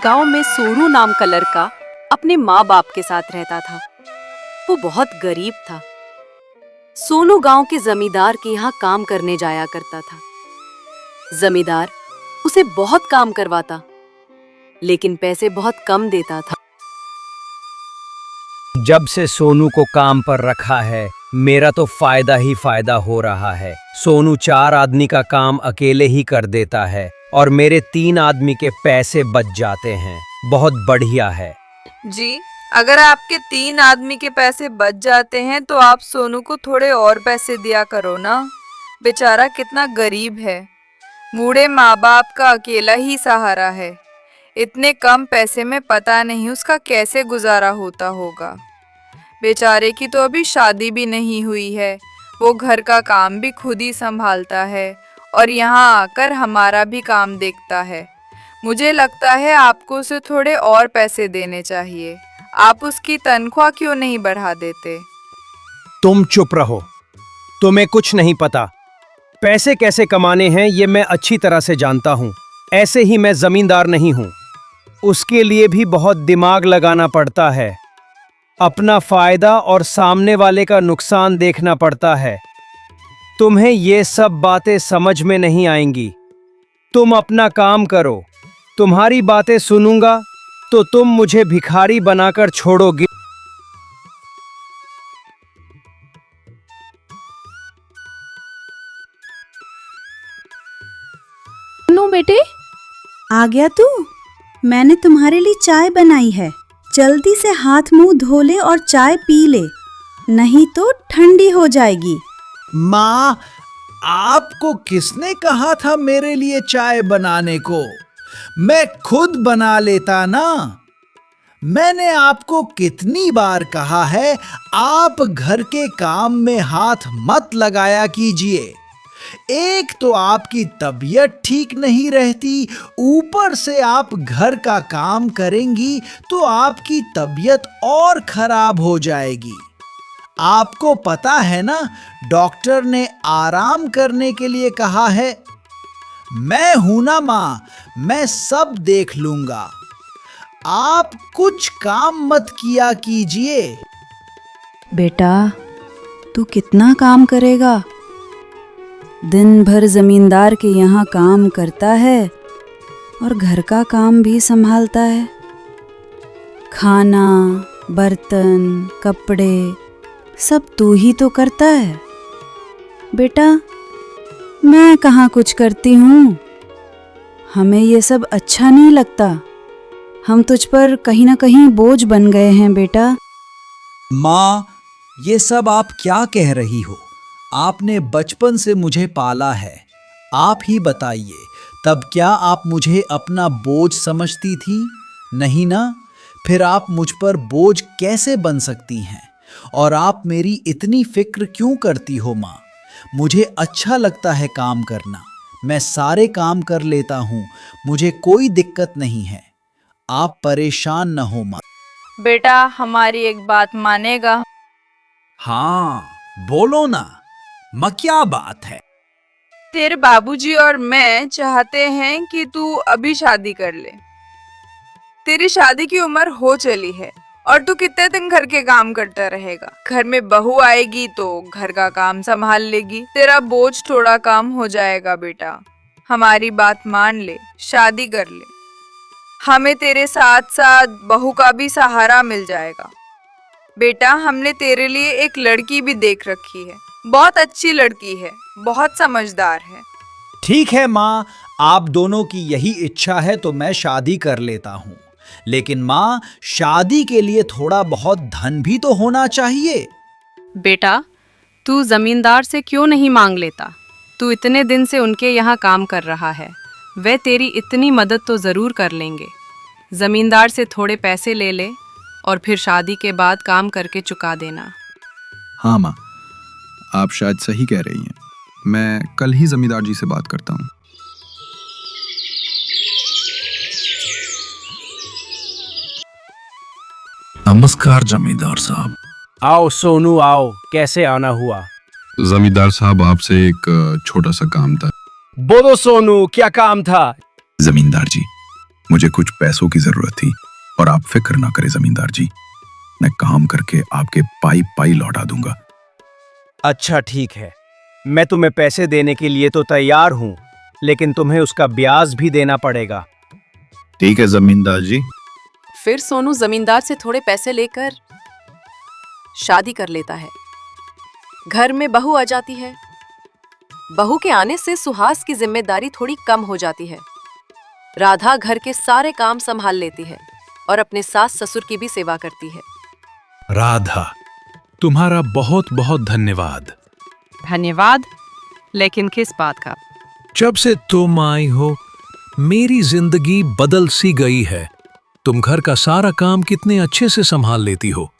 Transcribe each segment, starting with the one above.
गांव में सोनू नाम का लड़का अपने माँ बाप के साथ रहता था। वो बहुत गरीब था। सोनू गांव के जमींदार के यहाँ काम करने जाया करता था। जमींदार उसे बहुत काम करवाता, लेकिन पैसे बहुत कम देता था। जब से सोनू को काम पर रखा है, मेरा तो फायदा ही फायदा हो रहा है। सोनू 4 आदमी का काम अकेले ही कर देता है और मेरे 3 आदमी के पैसे बच जाते हैं। बहुत बढ़िया है जी। अगर आपके 3 आदमी के पैसे बच जाते हैं तो आप सोनू को थोड़े और पैसे दिया करो ना। बेचारा कितना गरीब है। बूढ़े माँ बाप का अकेला ही सहारा है। इतने कम पैसे में पता नहीं उसका कैसे गुजारा होता होगा। बेचारे की तो अभी शादी भी नहीं हुई है। वो घर का काम भी खुद ही संभालता है और यहाँ आकर हमारा भी काम देखता है। मुझे लगता है आपको उसे थोड़े और पैसे देने चाहिए। आप उसकी तनख्वाह क्यों नहीं बढ़ा देते? तुम चुप रहो, तुम्हें कुछ नहीं पता। पैसे कैसे कमाने हैं ये मैं अच्छी तरह से जानता हूँ। ऐसे ही मैं जमींदार नहीं हूँ, उसके लिए भी बहुत दिमाग लगाना पड़ता है। अपना फायदा और सामने वाले का नुकसान देखना पड़ता है। तुम्हें ये सब बातें समझ में नहीं आएंगी। तुम अपना काम करो। तुम्हारी बातें सुनूंगा तो तुम मुझे भिखारी बनाकर छोड़ोगे। नो बेटे, आ गया तू? मैंने तुम्हारे लिए चाय बनाई है। जल्दी से हाथ मुंह धो ले और चाय पी ले, नहीं तो ठंडी हो जाएगी। माँ, आपको किसने कहा था मेरे लिए चाय बनाने को? मैं खुद बना लेता ना। मैंने आपको कितनी बार कहा है, आप घर के काम में हाथ मत लगाया कीजिए। एक तो आपकी तबीयत ठीक नहीं रहती, ऊपर से आप घर का काम करेंगी तो आपकी तबीयत और खराब हो जाएगी। आपको पता है ना, डॉक्टर ने आराम करने के लिए कहा है। मैं हूं ना माँ, मैं सब देख लूंगा। आप कुछ काम मत किया कीजिए। बेटा, तू कितना काम करेगा? दिन भर जमींदार के यहाँ काम करता है और घर का काम भी संभालता है। खाना, बर्तन, कपड़े सब तू ही तो करता है। बेटा, मैं कहाँ कुछ करती हूँ। हमें ये सब अच्छा नहीं लगता। हम तुझ पर कहीं ना कहीं बोझ बन गए हैं बेटा। माँ, ये सब आप क्या कह रही हो? आपने बचपन से मुझे पाला है। आप ही बताइए, तब क्या आप मुझे अपना बोझ समझती थी? नहीं ना? फिर आप मुझ पर बोझ कैसे बन सकती हैं? और आप मेरी इतनी फिक्र क्यों करती हो माँ? मुझे अच्छा लगता है काम करना। मैं सारे काम कर लेता हूँ, मुझे कोई दिक्कत नहीं है। आप परेशान न हो माँ। बेटा, हमारी एक बात मानेगा? हाँ, बोलो ना माँ, क्या बात है? तेरे बाबूजी और मैं चाहते हैं कि तू अभी शादी कर ले। तेरी शादी की उम्र हो चली है और तू कितने दिन घर के काम करता रहेगा? घर में बहू आएगी तो घर का काम संभाल लेगी। तेरा बोझ थोड़ा कम हो जाएगा बेटा। हमारी बात मान ले, शादी कर ले। हमें तेरे साथ साथ बहू का भी सहारा मिल जाएगा। बेटा, हमने तेरे लिए एक लड़की भी देख रखी है। बहुत अच्छी लड़की है, बहुत समझदार है। ठीक है माँ, आप दोनों की यही इच्छा है तो मैं शादी कर लेता हूँ। लेकिन माँ, शादी के लिए थोड़ा बहुत धन भी तो होना चाहिए। बेटा, तू जमींदार से क्यों नहीं मांग लेता? तू इतने दिन से उनके यहाँ काम कर रहा है। वे तेरी इतनी मदद तो ज़रूर कर लेंगे। जमींदार से थोड़े पैसे ले ले और फिर शादी के बाद काम करके चुका देना। हाँ माँ, आप शायद सही कह रही हैं। मैं कल ही जमींदार जी से बात करता हूँ। नमस्कार जमींदार साहब। आओ सोनू, आओ। कैसे आना हुआ? जमींदार साहब, आपसे एक छोटा सा काम था। बोलो सोनू, क्या काम था? जमींदार जी, मुझे कुछ पैसों की जरूरत थी और आप फिक्र ना करें जमींदार जी, मैं काम करके आपके पाई पाई लौटा दूंगा। अच्छा ठीक है, मैं तुम्हें पैसे देने के लिए तो तैयार हूं, लेकिन तुम्हें उसका ब्याज भी देना पड़ेगा। ठीक है जमींदार जी। फिर सोनू जमींदार से थोड़े पैसे लेकर शादी कर लेता है। घर में बहू आ जाती है। बहू के आने से सुहास की जिम्मेदारी थोड़ी कम हो जाती है। राधा घर के सारे काम संभाल लेती है और अपने सास ससुर की भी सेवा करती है। राधा, तुम्हारा बहुत बहुत धन्यवाद। धन्यवाद, लेकिन किस बात का? जब से तुम आई हो मेरी जिंदगी बदल सी गई है। तुम घर का सारा काम कितने अच्छे से संभाल लेती हो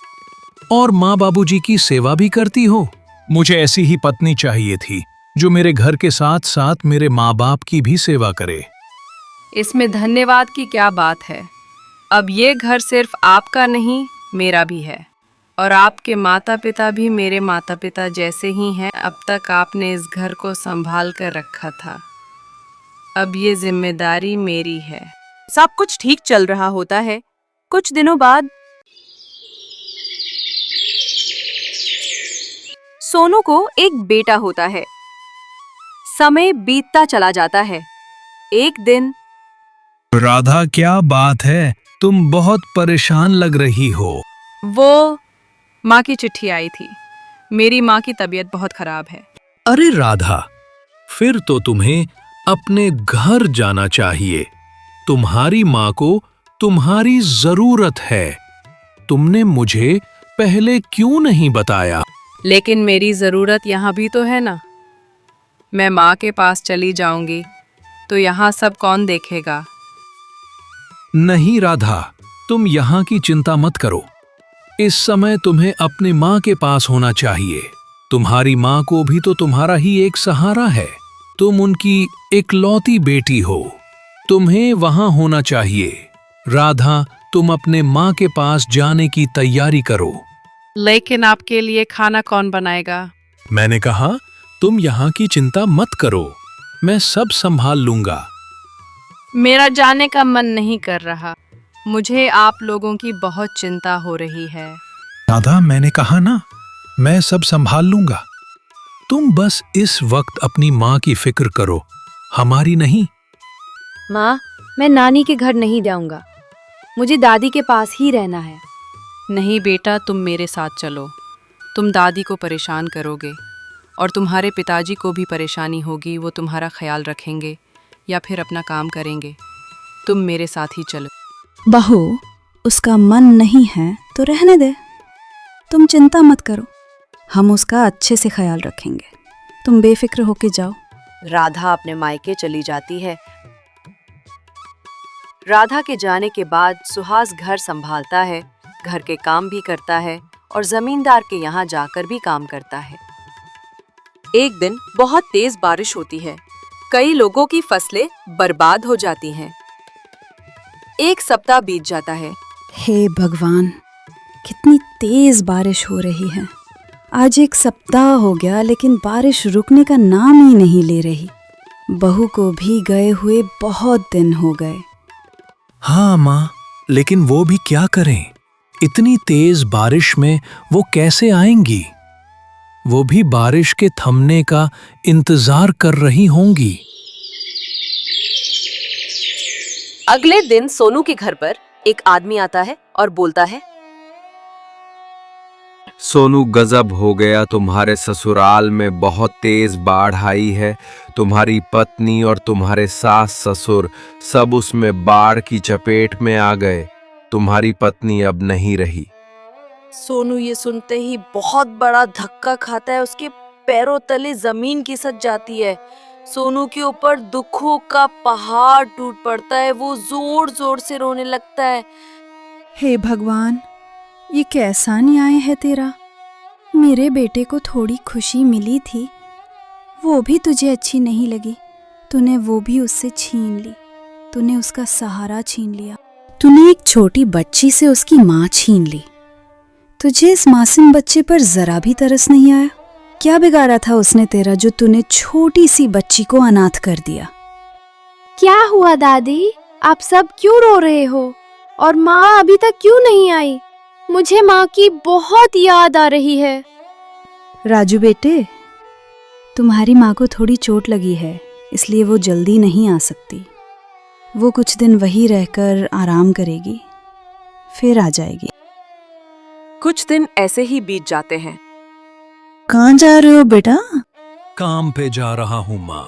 और माँ बाबूजी की सेवा भी करती हो। मुझे ऐसी ही पत्नी चाहिए थी जो मेरे घर के साथ साथ मेरे माँ बाप की भी सेवा करे। इसमें धन्यवाद की क्या बात है? अब ये घर सिर्फ आपका नहीं, मेरा भी है। और आपके माता पिता भी मेरे माता पिता जैसे ही हैं। अब तक आपने इस घर को संभाल कर रखा था, अब ये जिम्मेदारी मेरी है। सब कुछ ठीक चल रहा होता है। कुछ दिनों बाद सोनू को एक बेटा होता है। समय बीतता चला जाता है। एक दिन राधा, क्या बात है, तुम बहुत परेशान लग रही हो। वो माँ की चिट्ठी आई थी। मेरी माँ की तबीयत बहुत खराब है। अरे राधा, फिर तो तुम्हें अपने घर जाना चाहिए। तुम्हारी माँ को तुम्हारी जरूरत है। तुमने मुझे पहले क्यों नहीं बताया? लेकिन मेरी जरूरत यहाँ भी तो है ना। मैं माँ के पास चली जाऊंगी तो यहाँ सब कौन देखेगा? नहीं राधा, तुम यहाँ की चिंता मत करो। इस समय तुम्हें अपनी माँ के पास होना चाहिए। तुम्हारी माँ को भी तो तुम्हारा ही एक सहारा है। तुम उनकी इकलौती बेटी हो। तुम्हें वहां होना चाहिए। राधा, तुम अपने माँ के पास जाने की तैयारी करो। लेकिन आपके लिए खाना कौन बनाएगा? मैंने कहा, तुम यहाँ की चिंता मत करो, मैं सब संभाल लूंगा। मेरा जाने का मन नहीं कर रहा। मुझे आप लोगों की बहुत चिंता हो रही है। राधा, मैंने कहा ना, मैं सब संभाल लूंगा। तुम बस इस वक्त अपनी माँ की फिक्र करो, हमारी नहीं। माँ, मैं नानी के घर नहीं जाऊंगा। मुझे दादी के पास ही रहना है। नहीं बेटा, तुम मेरे साथ चलो। तुम दादी को परेशान करोगे और तुम्हारे पिताजी को भी परेशानी होगी। वो तुम्हारा ख्याल रखेंगे या फिर अपना काम करेंगे। तुम मेरे साथ ही चलो। बहू, उसका मन नहीं है तो रहने दे। तुम चिंता मत करो, हम उसका अच्छे से ख्याल रखेंगे। तुम बेफिक्र होके जाओ। राधा अपने मायके चली जाती है। राधा के जाने के बाद सुहास घर संभालता है, घर के काम भी करता है और जमींदार के यहाँ जाकर भी काम करता है। एक दिन बहुत तेज बारिश होती है। कई लोगों की फसलें बर्बाद हो जाती हैं। एक सप्ताह बीत जाता है। हे भगवान, कितनी तेज बारिश हो रही है। आज एक सप्ताह हो गया लेकिन बारिश रुकने का नाम ही नहीं ले रही। बहू को भी गए हुए बहुत दिन हो गए। हाँ माँ, लेकिन वो भी क्या करें? इतनी तेज बारिश में वो कैसे आएंगी? वो भी बारिश के थमने का इंतजार कर रही होंगी। अगले दिन सोनू के घर पर एक आदमी आता है और बोलता है, सोनू, गजब हो गया, तुम्हारे ससुराल में बहुत तेज बाढ़ आई है। तुम्हारी पत्नी और तुम्हारे सास ससुर सब उसमें बाढ़ की चपेट में आ गए। तुम्हारी पत्नी अब नहीं रही। सोनू ये सुनते ही बहुत बड़ा धक्का खाता है। उसके पैरों तले जमीन खिसक जाती है। सोनू के ऊपर दुखों का पहाड़ टूट पड़ता है। वो जोर जोर से रोने लगता है। हे भगवान, ये कैसा न्याय है तेरा? मेरे बेटे को थोड़ी खुशी मिली थी, वो भी तुझे अच्छी नहीं लगी। तूने वो भी उससे छीन ली। तूने उसका सहारा छीन लिया। तूने एक छोटी बच्ची से उसकी माँ छीन ली। तुझे इस मासूम बच्चे पर जरा भी तरस नहीं आया? क्या बिगाड़ा था उसने तेरा जो तूने छोटी सी बच्ची को अनाथ कर दिया? क्या हुआ दादी? आप सब क्यों रो रहे हो? और माँ अभी तक क्यों नहीं आई? मुझे माँ की बहुत याद आ रही है। राजू बेटे, तुम्हारी माँ को थोड़ी चोट लगी है, इसलिए वो जल्दी नहीं आ सकती। वो कुछ दिन वहीं रहकर आराम करेगी, फिर आ जाएगी। कुछ दिन ऐसे ही बीत जाते हैं। कहाँ जा रहे हो बेटा? काम पे जा रहा हूँ माँ।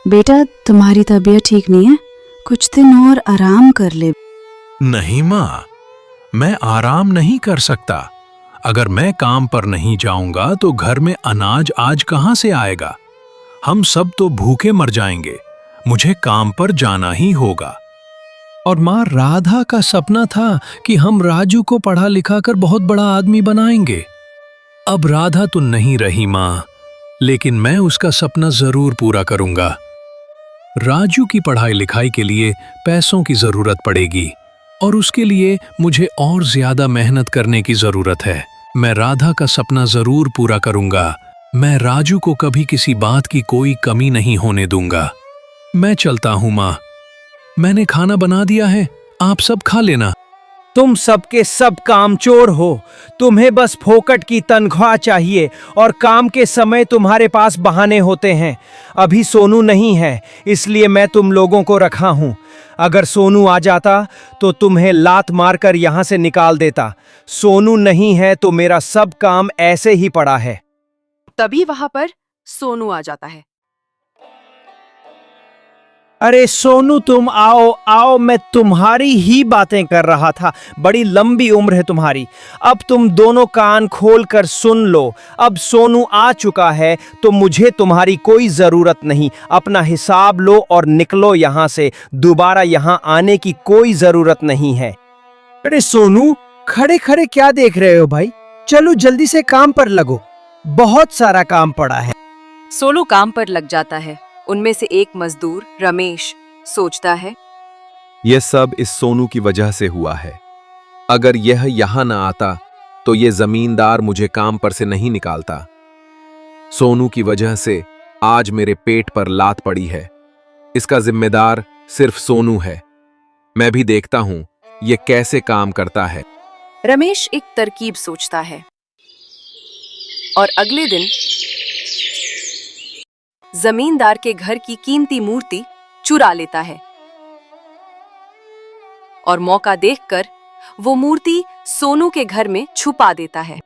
बेटा, तुम्हारी तबीयत ठीक नहीं है, कुछ दिन और आराम कर ले। नहीं माँ, मैं आराम नहीं कर सकता। अगर मैं काम पर नहीं जाऊंगा तो घर में अनाज आज कहाँ से आएगा? हम सब तो भूखे मर जाएंगे। मुझे काम पर जाना ही होगा। और माँ, राधा का सपना था कि हम राजू को पढ़ा लिखा कर बहुत बड़ा आदमी बनाएंगे। अब राधा तो नहीं रही माँ, लेकिन मैं उसका सपना जरूर पूरा करूंगा। राजू की पढ़ाई लिखाई के लिए पैसों की जरूरत पड़ेगी और उसके लिए मुझे और ज्यादा मेहनत करने की जरूरत है। मैं राधा का सपना जरूर पूरा करूंगा। मैं राजू को कभी किसी बात की कोई कमी नहीं होने दूंगा। मैं चलता हूं माँ, मैंने खाना बना दिया है, आप सब खा लेना। तुम सबके सब कामचोर हो। तुम्हें बस फोकट की तनख्वाह चाहिए और काम के समय तुम्हारे पास बहाने होते हैं। अभी सोनू नहीं है, इसलिए मैं तुम लोगों को रखा हूं। अगर सोनू आ जाता तो तुम्हें लात मारकर यहां से निकाल देता। सोनू नहीं है तो मेरा सब काम ऐसे ही पड़ा है। तभी वहां पर सोनू आ जाता है। अरे सोनू, तुम आओ आओ, मैं तुम्हारी ही बातें कर रहा था। बड़ी लंबी उम्र है तुम्हारी। अब तुम दोनों कान खोल कर सुन लो। अब सोनू आ चुका है तो मुझे तुम्हारी कोई जरूरत नहीं। अपना हिसाब लो और निकलो यहाँ से। दोबारा यहाँ आने की कोई जरूरत नहीं है। अरे सोनू, खड़े खड़े क्या देख रहे हो भाई? चलो जल्दी से काम पर लगो, बहुत सारा काम पड़ा है। सोनू काम पर लग जाता है। उनमें से एक मजदूर रमेश सोचता है, यह सब इस सोनू की वजह से हुआ है। अगर यह यहां न आता तो यह जमींदार मुझे काम पर से नहीं निकालता। सोनू की वजह से आज मेरे पेट पर लात पड़ी है। इसका जिम्मेदार सिर्फ सोनू है। मैं भी देखता हूं यह कैसे काम करता है। रमेश एक तरकीब सोचता है और अगले दिन जमींदार के घर की कीमती मूर्ति चुरा लेता है और मौका देखकर वो मूर्ति सोनू के घर में छुपा देता है।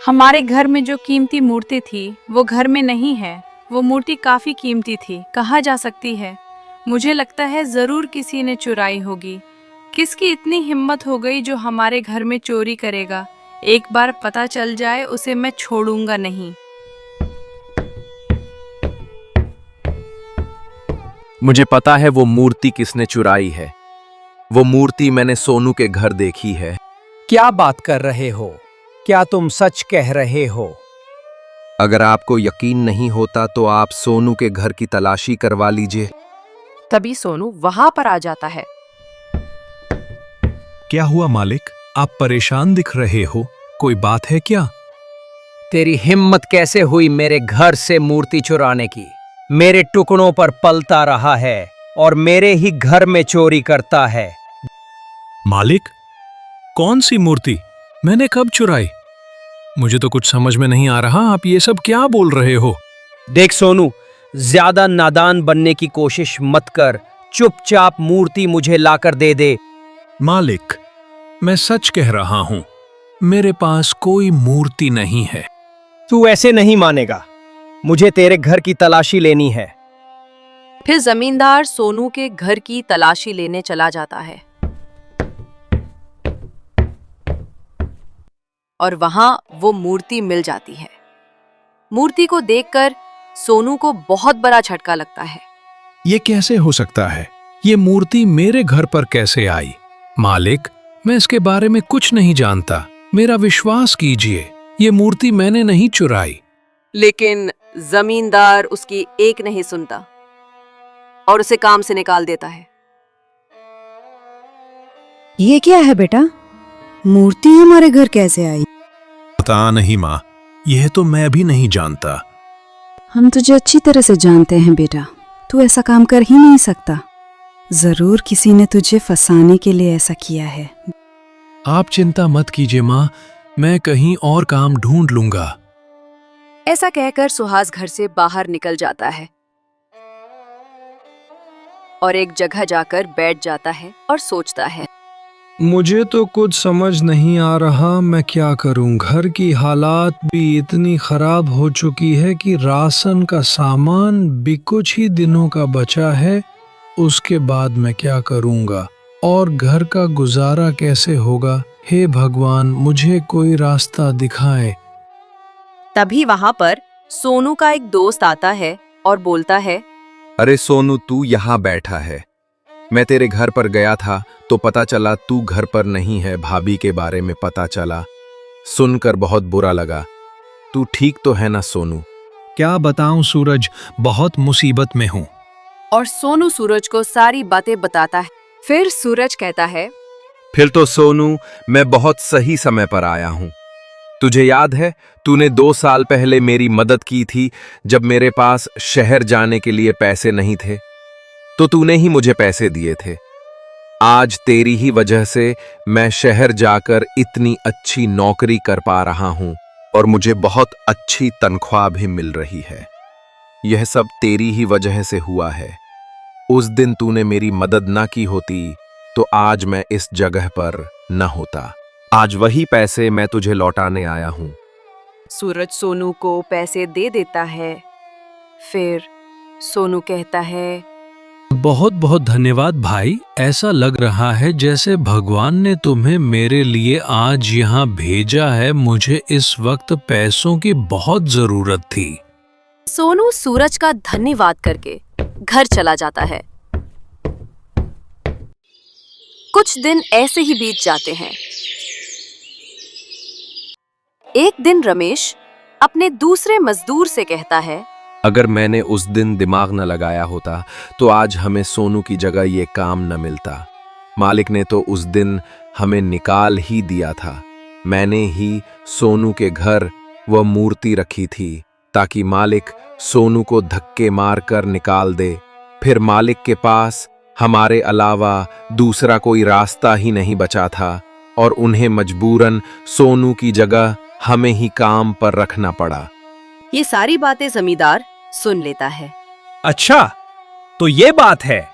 हमारे घर में जो कीमती मूर्ति थी वो घर में नहीं है। वो मूर्ति काफी कीमती थी, कहाँ जा सकती है? मुझे लगता है जरूर किसी ने चुराई होगी। किसकी इतनी हिम्मत हो गई जो हमारे घर में चोरी करेगा? एक बार पता चल जाए उसे मैं छोड़ूंगा नहीं। मुझे पता है वो मूर्ति किसने चुराई है। वो मूर्ति मैंने सोनू के घर देखी है। क्या बात कर रहे हो? क्या तुम सच कह रहे हो? अगर आपको यकीन नहीं होता तो आप सोनू के घर की तलाशी करवा लीजिए। तभी सोनू वहां पर आ जाता है। क्या हुआ मालिक? आप परेशान दिख रहे हो, कोई बात है क्या? तेरी हिम्मत कैसे हुई मेरे घर से मूर्ति चुराने की? मेरे टुकड़ों पर पलता रहा है और मेरे ही घर में चोरी करता है। मालिक, कौन सी मूर्ति? मैंने कब चुराई? मुझे तो कुछ समझ में नहीं आ रहा। आप ये सब क्या बोल रहे हो? देख सोनू, ज्यादा नादान बनने की कोशिश मत कर। चुपचाप मूर्ति मुझे लाकर दे दे। मालिक, मैं सच कह रहा हूं, मेरे पास कोई मूर्ति नहीं है। तू ऐसे नहीं मानेगा। मुझे तेरे घर की तलाशी लेनी है। फिर जमींदार सोनू के घर की तलाशी लेने चला जाता है और वहां वो मूर्ति मिल जाती है। मूर्ति को देखकर सोनू को बहुत बड़ा झटका लगता है। ये कैसे हो सकता है? ये मूर्ति मेरे घर पर कैसे आई? मालिक, मैं इसके बारे में कुछ नहीं जानता। मेरा विश्वास कीजिए, ये मूर्ति मैंने नहीं चुराई। लेकिन जमींदार उसकी एक नहीं सुनता और उसे काम से निकाल देता है। ये क्या है बेटा? मूर्ति हमारे घर कैसे आई? पता नहीं माँ, यह तो मैं भी नहीं जानता। हम तुझे अच्छी तरह से जानते हैं बेटा, तू ऐसा काम कर ही नहीं सकता। जरूर किसी ने तुझे फंसाने के लिए ऐसा किया है। आप चिंता मत कीजिए माँ, मैं कहीं और काम ढूंढ लूंगा। ऐसा कहकर सुहास घर से बाहर निकल जाता है और एक जगह जाकर बैठ जाता है और सोचता है, मुझे तो कुछ समझ नहीं आ रहा मैं क्या करूं। घर की हालात भी इतनी खराब हो चुकी है कि राशन का सामान भी कुछ ही दिनों का बचा है। उसके बाद मैं क्या करूंगा और घर का गुजारा कैसे होगा। हे भगवान, मुझे कोई रास्ता दिखाए। तभी वहां पर सोनू का एक दोस्त आता है और बोलता है, अरे सोनू, तू यहाँ बैठा है। मैं तेरे घर पर गया था तो पता चला तू घर पर नहीं है। भाभी के बारे में पता चला, सुनकर बहुत बुरा लगा। तू ठीक तो है ना सोनू? क्या बताऊं सूरज, बहुत मुसीबत में हूँ। और सोनू सूरज को सारी बातें बताता है। फिर सूरज कहता है, फिर तो सोनू, मैं बहुत सही समय पर आया हूँ। तुझे याद है, तूने 2 साल पहले मेरी मदद की थी जब मेरे पास शहर जाने के लिए पैसे नहीं थे, तो तूने ही मुझे पैसे दिए थे। आज तेरी ही वजह से मैं शहर जाकर इतनी अच्छी नौकरी कर पा रहा हूं और मुझे बहुत अच्छी तनख्वाह भी मिल रही है। यह सब तेरी ही वजह से हुआ है। उस दिन तूने मेरी मदद ना की होती तो आज मैं इस जगह पर न होता। आज वही पैसे मैं तुझे लौटाने आया हूं। सूरज सोनू को पैसे दे देता है। फिर सोनू कहता है, बहुत बहुत धन्यवाद भाई। ऐसा लग रहा है जैसे भगवान ने तुम्हें मेरे लिए आज यहाँ भेजा है। मुझे इस वक्त पैसों की बहुत जरूरत थी। सोनू सूरज का धन्यवाद करके घर चला जाता है। कुछ दिन ऐसे ही बीत जाते हैं। एक दिन रमेश अपने दूसरे मजदूर से कहता है, अगर मैंने उस दिन दिमाग न लगाया होता तो आज हमें सोनू की जगह ये काम न मिलता। मालिक ने तो उस दिन हमें निकाल ही दिया था। मैंने ही सोनू के घर वह मूर्ति रखी थी ताकि मालिक सोनू को धक्के मारकर निकाल दे। फिर मालिक के पास हमारे अलावा दूसरा कोई रास्ता ही नहीं बचा था और उन्हें मजबूरन सोनू की जगह हमें ही काम पर रखना पड़ा। ये सारी बातें जमींदार सुन लेता है। अच्छा, तो ये बात है।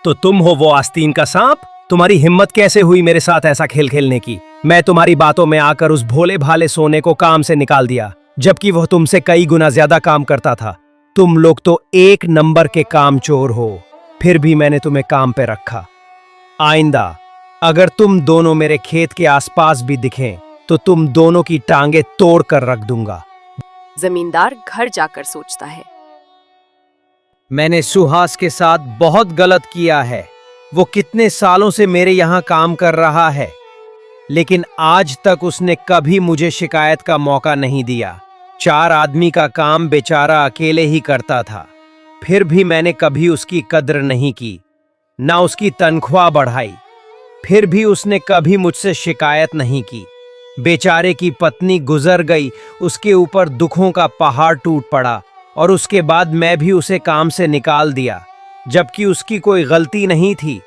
तो तुम हो वो आस्तीन का सांप? तुम्हारी हिम्मत कैसे हुई मेरे साथ ऐसा खेल खेलने की? मैं तुम्हारी बातों में आकर उस भोले भाले सोने को काम से निकाल दिया, जबकि वह तुमसे कई गुना ज्यादा काम करता था। तुम लोग तो 1 नंबर के काम चोर हो, फिर भी मैंने तुम्हें काम पे रखा। आइंदा अगर तुम दोनों मेरे खेत के आसपास भी दिखें तो तुम दोनों की टांगे तोड़ कर रख दूंगा। जमींदार घर जाकर सोचता है, मैंने सुहास के साथ बहुत गलत किया है। वो कितने सालों से मेरे यहाँ काम कर रहा है, लेकिन आज तक उसने कभी मुझे शिकायत का मौका नहीं दिया। 4 आदमी का काम बेचारा अकेले ही करता था, फिर भी मैंने कभी उसकी कद्र नहीं की, ना उसकी तनख्वाह बढ़ाई। फिर भी उसने कभी मुझसे शिकायत नहीं की। बेचारे की पत्नी गुजर गई, उसके ऊपर दुखों का पहाड़ टूट पड़ा और उसके बाद मैं भी उसे काम से निकाल दिया, जबकि उसकी कोई गलती नहीं थी।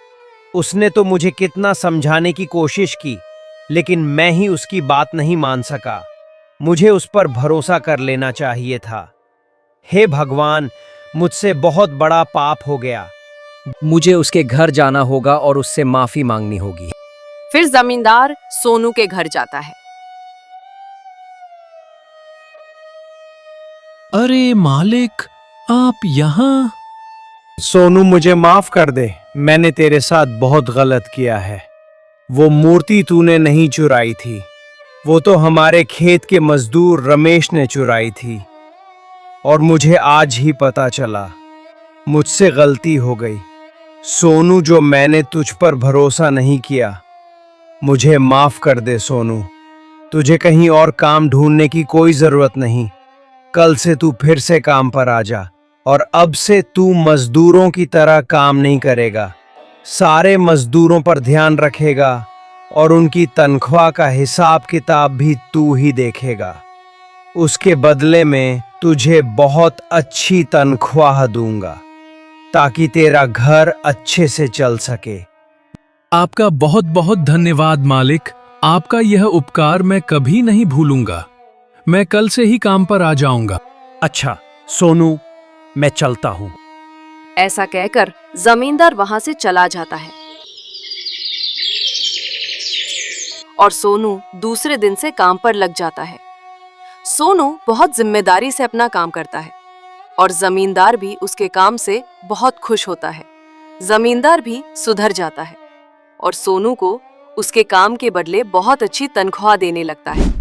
उसने तो मुझे कितना समझाने की कोशिश की, लेकिन मैं ही उसकी बात नहीं मान सका। मुझे उस पर भरोसा कर लेना चाहिए था। हे भगवान, मुझसे बहुत बड़ा पाप हो गया। मुझे उसके घर जाना होगा और उससे माफी मांगनी होगी। फिर जमींदार सोनू के घर जाता है। अरे मालिक, आप यहाँ? सोनू, मुझे माफ कर दे, मैंने तेरे साथ बहुत गलत किया है। वो मूर्ति तूने नहीं चुराई थी, वो तो हमारे खेत के मजदूर रमेश ने चुराई थी और मुझे आज ही पता चला। मुझसे गलती हो गई सोनू, जो मैंने तुझ पर भरोसा नहीं किया। मुझे माफ कर दे सोनू। तुझे कहीं और काम ढूंढने की कोई जरूरत नहीं। कल से तू फिर से काम पर आ जा और अब से तू मजदूरों की तरह काम नहीं करेगा। सारे मजदूरों पर ध्यान रखेगा और उनकी तनख्वाह का हिसाब किताब भी तू ही देखेगा। उसके बदले में तुझे बहुत अच्छी तनख्वाह दूंगा ताकि तेरा घर अच्छे से चल सके। आपका बहुत बहुत धन्यवाद मालिक। आपका यह उपकार मैं कभी नहीं भूलूंगा। मैं कल से ही काम पर आ जाऊंगा। अच्छा सोनू, मैं चलता हूँ। ऐसा कहकर जमींदार वहां से चला जाता है और सोनू दूसरे दिन से काम पर लग जाता है। सोनू बहुत जिम्मेदारी से अपना काम करता है और जमींदार भी उसके काम से बहुत खुश होता है। जमींदार भी सुधर जाता है और सोनू को उसके काम के बदले बहुत अच्छी तनख्वाह देने लगता है।